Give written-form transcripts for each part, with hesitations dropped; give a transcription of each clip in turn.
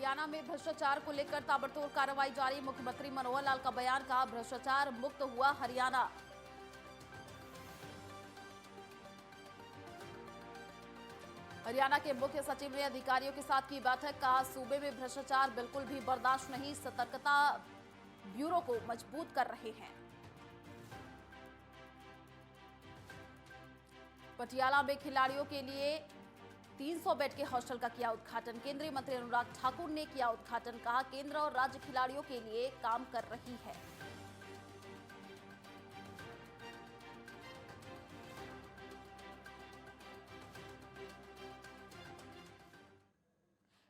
हरियाणा में भ्रष्टाचार को लेकर ताबड़तोड़ कार्रवाई जारी। मुख्यमंत्री मनोहर लाल का बयान, कहा भ्रष्टाचार मुक्त हुआ हरियाणा। हरियाणा के मुख्य सचिव ने अधिकारियों के साथ की बैठक, कहा सूबे में भ्रष्टाचार बिल्कुल भी बर्दाश्त नहीं, सतर्कता ब्यूरो को मजबूत कर रहे हैं। पटियाला में खिलाड़ियों के लिए 300 बेड के हॉस्टल का किया उद्घाटन। केंद्रीय मंत्री अनुराग ठाकुर ने किया उद्घाटन, कहा केंद्र और राज्य खिलाड़ियों के लिए काम कर रही है।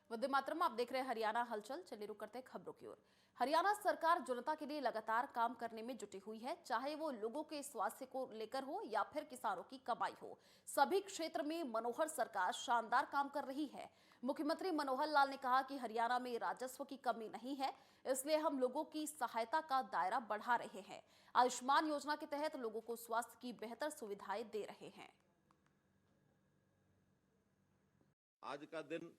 वंदे मातरम, आप देख रहे हैं हरियाणा हलचल। चलिए रुक करते हैं खबरों की ओर। हरियाणा सरकार जनता के लिए लगातार काम करने में जुटी हुई है, चाहे वो लोगों के स्वास्थ्य को लेकर हो या फिर किसानों की कमाई हो। सभी क्षेत्र में मनोहर सरकार शानदार काम कर रही है। मुख्यमंत्री मनोहर लाल ने कहा कि हरियाणा में राजस्व की कमी नहीं है, इसलिए हम लोगों की सहायता का दायरा बढ़ा रहे हैं। आयुष्मान योजना के तहत लोगों को स्वास्थ्य की बेहतर सुविधाएं दे रहे हैं। आज का दिन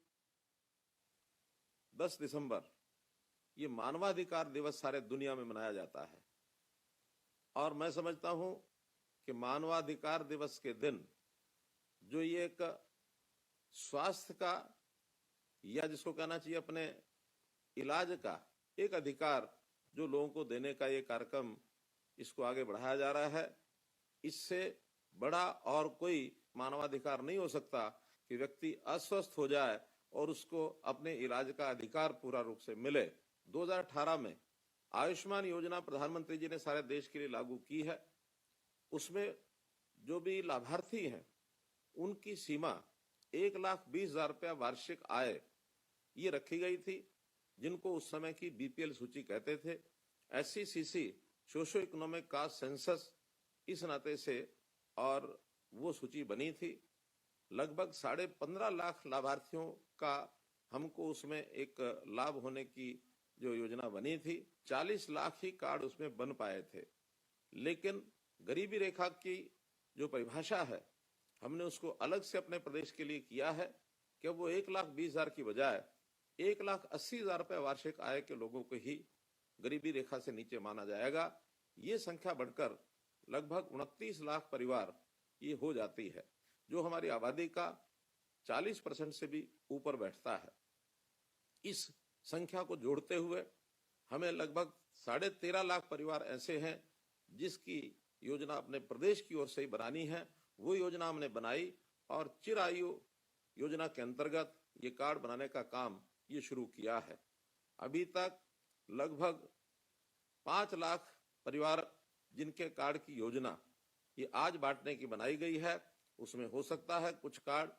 10 दिसंबर, ये मानवाधिकार दिवस सारे दुनिया में मनाया जाता है और मैं समझता हूं कि मानवाधिकार दिवस के दिन जो ये एक स्वास्थ्य का या जिसको कहना चाहिए अपने इलाज का एक अधिकार जो लोगों को देने का ये कार्यक्रम, इसको आगे बढ़ाया जा रहा है। इससे बड़ा और कोई मानवाधिकार नहीं हो सकता कि व्यक्ति अस्वस्थ हो जाए और उसको अपने इलाज का अधिकार पूरा रूप से मिले। 2018 में आयुष्मान योजना प्रधानमंत्री जी ने सारे देश के लिए लागू की है। उसमें जो भी लाभार्थी हैं उनकी सीमा 1,20,000 रुपया वार्षिक आय ये रखी गई थी, जिनको उस समय की बीपीएल सूची कहते थे। SCCC socio economic caste census इस नाते से और वो सूची बनी थी। लगभग 15.5 लाख लाभार्थियों का हमको उसमें एक लाभ होने की जो योजना बनी थी। 40 लाख ही कार्ड उसमें बन पाए थे, लेकिन गरीबी रेखा की जो परिभाषा है हमने उसको अलग से अपने प्रदेश के लिए किया है कि वो 1,20,000 की बजाय 1,80,000 रुपए वार्षिक आय के लोगों को ही गरीबी रेखा से नीचे माना जाएगा। ये संख्या बढ़कर लगभग 29 लाख परिवार ये हो जाती है, जो हमारी आबादी का 40% से भी ऊपर बैठता है। इस संख्या को जोड़ते हुए हमें लगभग 13.5 लाख परिवार ऐसे हैं जिसकी योजना अपने प्रदेश की ओर से ही बनानी है। वो योजना हमने बनाई और चिरायु योजना के अंतर्गत ये कार्ड बनाने का काम ये शुरू किया है। अभी तक लगभग 5 लाख परिवार जिनके कार्ड की योजना ये आज बांटने की बनाई गई है। उसमें हो सकता है कुछ कार्ड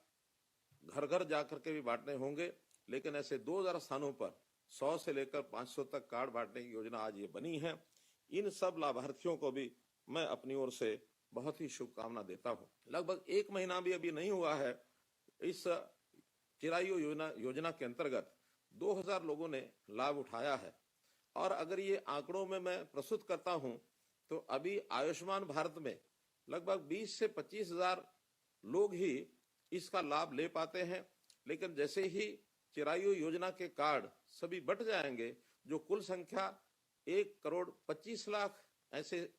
घर घर जाकर के भी बांटने होंगे, लेकिन ऐसे 2000 स्थानों पर 100 से लेकर 500 तक कार्ड बांटने की योजना आज ये बनी है। इन सब लाभार्थियों को भी मैं अपनी ओर से बहुत ही शुभकामना देता हूं। लगभग 1 महीना भी अभी नहीं हुआ है, इस चिरायु योजना के अंतर्गत 2000 लोगों ने लाभ उठाया है। और अगर ये आंकड़ों में मैं प्रस्तुत करता हूं तो अभी आयुष्मान भारत में लगभग 20 से 25,000 लोग ही इसका लाभ ले पाते हैं, लेकिन जैसे ही चिरायु योजना के कार्ड सभी बट जाएंगे, जो कुल संख्या 1,25,00,000 ऐसे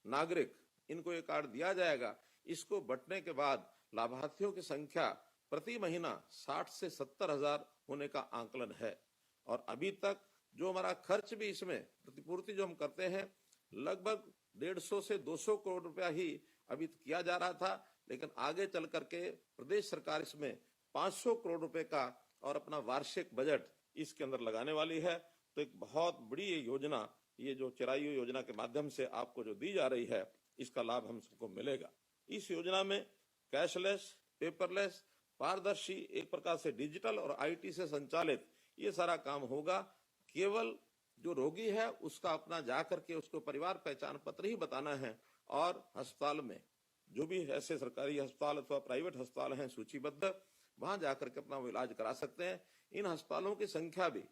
नागरिक इनको ये कार्ड दिया जाएगा, इसको बटने के बाद लाभार्थियों की संख्या प्रति महीना 60 से 70,000 होने का आंकलन है। और अभी तक जो हमारा खर्च भी इसमें प्रतिपूर्ति जो हम करते हैं लगभग 150 से 200 करोड़ रुपया ही अभी किया जा रहा था, लेकिन आगे चल करके प्रदेश सरकार इसमें 500 करोड़ रुपए का और अपना वार्षिक बजट इसके अंदर लगाने वाली है। तो एक बहुत बड़ी ये योजना, ये जो चिरायु योजना के माध्यम से आपको जो दी जा रही है, इसका लाभ हम सबको मिलेगा। इस योजना में कैशलेस, पेपरलेस, पारदर्शी, एक प्रकार से डिजिटल और IT से संचालित ये सारा काम होगा। केवल जो रोगी है उसका अपना जाकर के उसको परिवार पहचान पत्र ही बताना है और अस्पताल में जो भी ऐसे सरकारी अस्पताल अथवा प्राइवेट अस्पताल हैं सूचीबद्ध, वहां जाकर के अपना वो इलाज करा सकते हैं। इन अस्पतालों की संख्या भी,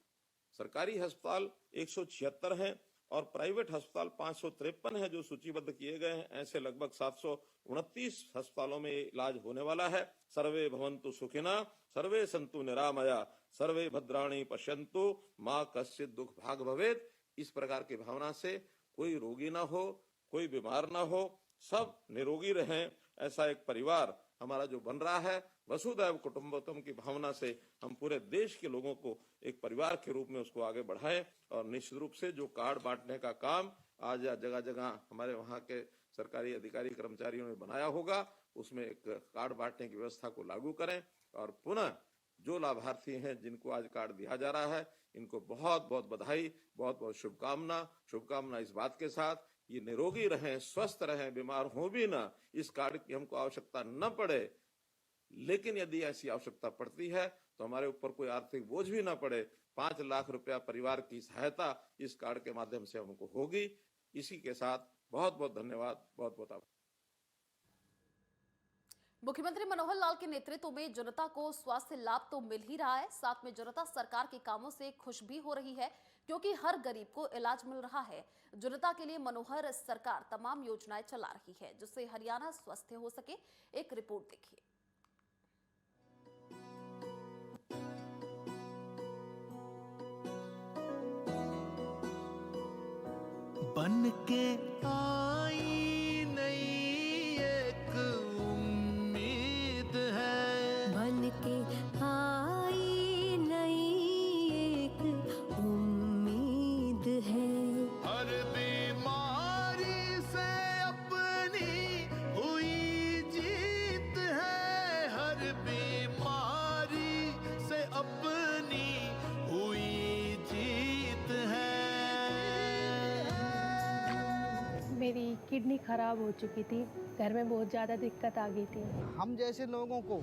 सरकारी अस्पताल 176 हैं और प्राइवेट अस्पताल 553 है जो सूचीबद्ध किए गए हैं। ऐसे लगभग 729 अस्पतालों में इलाज होने वाला है। सर्वे भवन्तु सुखिना, सर्वे सन्तु निरामया, सर्वे भद्राणि पश्यन्तु, मां कश्चित् दुख भाग भवेत्। इस प्रकार की भावना से कोई रोगी ना हो, कोई बीमार ना हो, सब निरोगी रहें, ऐसा एक परिवार हमारा जो बन रहा है, वसुधैव कुटुंबकम की भावना से हम पूरे देश के लोगों को एक परिवार के रूप में उसको आगे बढ़ाएं। और निश्चित रूप से जो कार्ड बांटने का काम आज जगह जगह हमारे वहाँ के सरकारी अधिकारी कर्मचारियों ने बनाया होगा, उसमें एक कार्ड बांटने की व्यवस्था को लागू करें। और पुनः जो लाभार्थी हैं जिनको आज कार्ड दिया जा रहा है, इनको बहुत बहुत बधाई, बहुत बहुत शुभकामना इस बात के साथ ये निरोगी रहें, स्वस्थ रहें, बीमार हो भी ना, इस कार्ड की हमको आवश्यकता न पड़े। लेकिन यदि ऐसी आवश्यकता पड़ती है तो हमारे ऊपर कोई आर्थिक बोझ भी ना पड़े। 5 लाख रुपया परिवार की सहायता इस कार्ड के माध्यम से हमको होगी। इसी के साथ बहुत बहुत धन्यवाद, बहुत बहुत आभार। मुख्यमंत्री मनोहर लाल के नेतृत्व में जनता को स्वास्थ्य लाभ तो मिल ही रहा है, साथ में जनता सरकार के कामों से खुश भी हो रही है, क्योंकि हर गरीब को इलाज मिल रहा है। जनता के लिए मनोहर सरकार तमाम योजनाएं चला रही है, जिससे हरियाणा स्वस्थ हो सके। एक रिपोर्ट देखिए। बन के आई नई एक उम्मीद है, बन के आई नई एक उम्मीद है। हर बीमारी से अपनी हुई जीत है, हर बीमारी से अपनी हुई जीत है। मेरी किडनी खराब हो चुकी थी, घर में बहुत ज़्यादा दिक्कत आ गई थी। हम जैसे लोगों को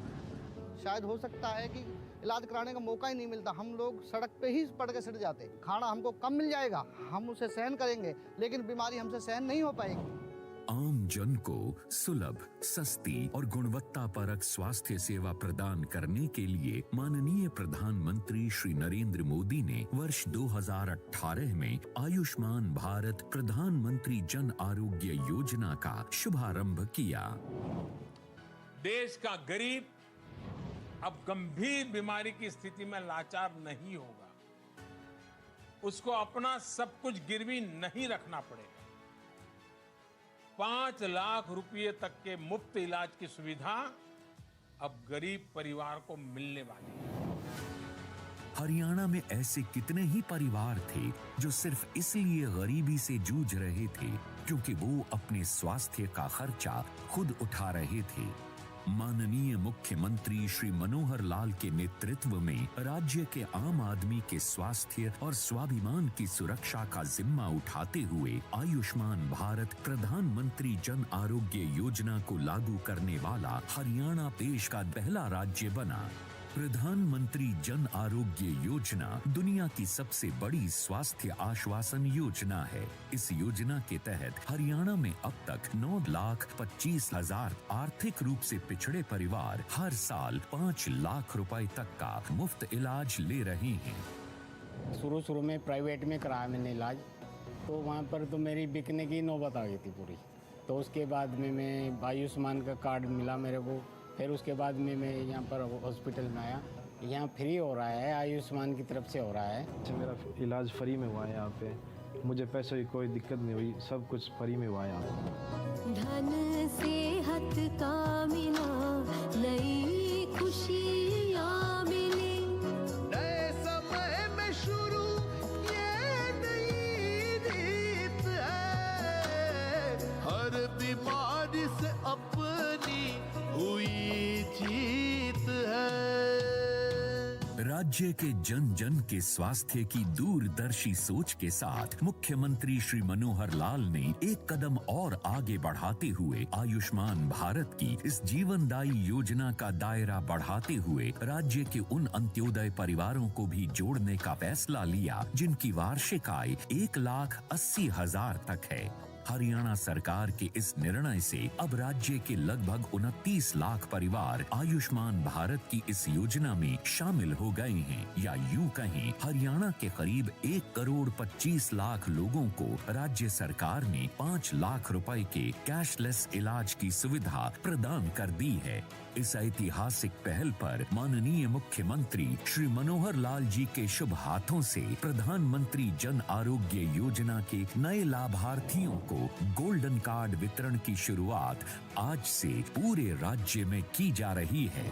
शायद हो सकता है कि इलाज कराने का मौका ही नहीं मिलता, हम लोग सड़क पे ही पड़ के सड़ जाते। खाना हमको कम मिल जाएगा, हम उसे सहन करेंगे, लेकिन बीमारी हमसे सहन नहीं हो पाएगी। आम जन को सुलभ, सस्ती और गुणवत्तापरक स्वास्थ्य सेवा प्रदान करने के लिए माननीय प्रधानमंत्री श्री नरेंद्र मोदी ने वर्ष 2018 में आयुष्मान भारत प्रधानमंत्री जन आरोग्य योजना का शुभारंभ किया। देश का गरीब अब गंभीर बीमारी की स्थिति में लाचार नहीं होगा, उसको अपना सब कुछ गिरवी नहीं रखना पड़ेगा। 5 लाख रुपए तक के मुफ्त इलाज की सुविधा अब गरीब परिवार को मिलने वाली है। हरियाणा में ऐसे कितने ही परिवार थे जो सिर्फ इसलिए गरीबी से जूझ रहे थे क्योंकि वो अपने स्वास्थ्य का खर्चा खुद उठा रहे थे। माननीय मुख्यमंत्री श्री मनोहर लाल के नेतृत्व में राज्य के आम आदमी के स्वास्थ्य और स्वाभिमान की सुरक्षा का जिम्मा उठाते हुए आयुष्मान भारत प्रधानमंत्री जन आरोग्य योजना को लागू करने वाला हरियाणा देश का पहला राज्य बना। प्रधानमंत्री जन आरोग्य योजना दुनिया की सबसे बड़ी स्वास्थ्य आश्वासन योजना है। इस योजना के तहत हरियाणा में अब तक 9,25,000 आर्थिक रूप से पिछड़े परिवार हर साल 5 लाख रुपए तक का मुफ्त इलाज ले रहे हैं। शुरू में प्राइवेट में कराया मैंने इलाज, तो वहाँ पर तो मेरी बिकने की नौबत आ गई थी पूरी। तो उसके बाद में मैं आयुष्मान का कार्ड मिला मेरे को, फिर उसके बाद में मैं यहाँ पर हॉस्पिटल में आया। यहाँ फ्री हो रहा है, आयुष्मान की तरफ से हो रहा है। मेरा इलाज फ्री में हुआ है यहाँ पे, मुझे पैसों की कोई दिक्कत नहीं हुई, सब कुछ फ्री में हुआ है यहाँ पे। धन सेहत का मिला, नई खुशियाँ मिली, नए समय में शुरू ये नई रीत है, हर बीमारी से अपनी हुई जीत है। राज्य के जन जन के स्वास्थ्य की दूरदर्शी सोच के साथ मुख्यमंत्री श्री मनोहर लाल ने एक कदम और आगे बढ़ाते हुए आयुष्मान भारत की इस जीवनदायी योजना का दायरा बढ़ाते हुए राज्य के उन अंत्योदय परिवारों को भी जोड़ने का फैसला लिया जिनकी वार्षिक आय 1,80,000 तक है। हरियाणा सरकार के इस निर्णय से अब राज्य के लगभग 29 लाख परिवार आयुष्मान भारत की इस योजना में शामिल हो गए हैं, या यूं कहें हरियाणा के करीब 1 करोड़ 25 लाख लोगों को राज्य सरकार ने 5 लाख रुपए के कैशलेस इलाज की सुविधा प्रदान कर दी है। इस ऐतिहासिक पहल पर माननीय मुख्यमंत्री श्री मनोहर लाल जी के शुभ हाथों से प्रधानमंत्री जन आरोग्य योजना के नए लाभार्थियों को गोल्डन कार्ड वितरण की शुरुआत आज से पूरे राज्य में की जा रही है।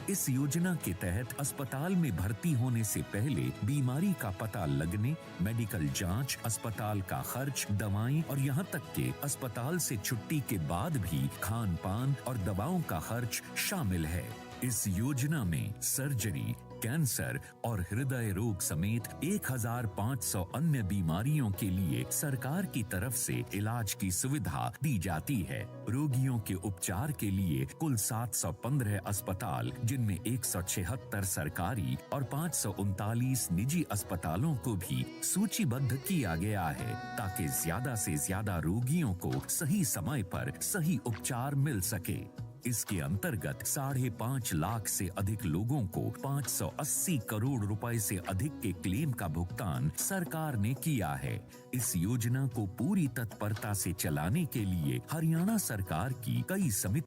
इस योजना के तहत अस्पताल में भर्ती होने से पहले बीमारी का पता लगने, मेडिकल जांच, अस्पताल का खर्च, दवाएं और यहां तक के अस्पताल से छुट्टी के बाद भी खान पान और दवाओं का खर्च शामिल है। इस योजना में सर्जरी, कैंसर और हृदय रोग समेत 1500 अन्य बीमारियों के लिए सरकार की तरफ से इलाज की सुविधा दी जाती है। रोगियों के उपचार के लिए कुल 715 अस्पताल, जिनमें 176 सरकारी और 539 निजी अस्पतालों को भी सूचीबद्ध किया गया है, ताकि ज्यादा से ज्यादा रोगियों को सही समय पर सही उपचार मिल सके। इसके अंतर्गत 5.5 लाख से अधिक लोगों को 580 करोड़ रुपए से अधिक के क्लेम का भुगतान सरकार ने किया है। इस योजना को पूरी तत्परता से चलाने के लिए हरियाणा सरकार की कई समितियां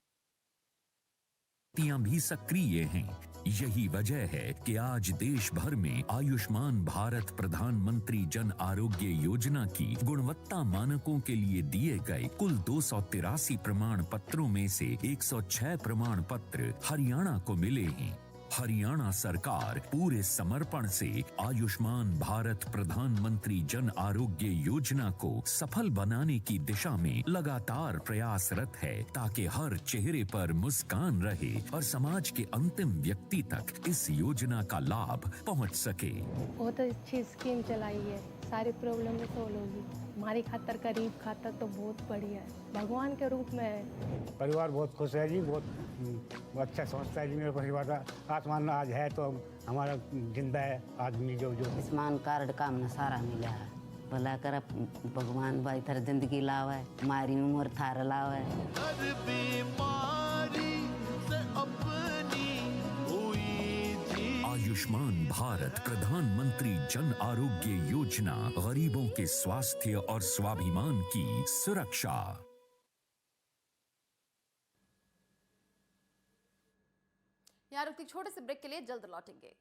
भी सक्रिय हैं। यही वजह है कि आज देश भर में आयुष्मान भारत प्रधानमंत्री जन आरोग्य योजना की गुणवत्ता मानकों के लिए दिए गए कुल 283 प्रमाण पत्रों में से 106 प्रमाण पत्र हरियाणा को मिले हैं। हरियाणा सरकार पूरे समर्पण से आयुष्मान भारत प्रधानमंत्री जन आरोग्य योजना को सफल बनाने की दिशा में लगातार प्रयासरत है, ताकि हर चेहरे पर मुस्कान रहे और समाज के अंतिम व्यक्ति तक इस योजना का लाभ पहुंच सके। बहुत अच्छी स्कीम चलाई है, सारी प्रॉब्लम भी सोल्व होगी। हमारी खातर, गरीब खातर तो बहुत बढ़िया है, भगवान के रूप में है। परिवार बहुत खुश है जी, बहुत अच्छा समझता है जी मेरे परिवार का। आयुष्मान आज है तो हमारा जिंदा है आदमी जो आयुष्मान कार्ड का हमने सारा मिला है। भला कर भगवान भाई थार जिंदगी लावे, मारी उम्र थार लावे। हर बीमारी से अपनी हुई जी। आयुष्मान भारत प्रधानमंत्री जन आरोग्य योजना, गरीबों के स्वास्थ्य और स्वाभिमान की सुरक्षा। यहाँ रुकती छोटे से ब्रेक के लिए जल्द लौटेंगे।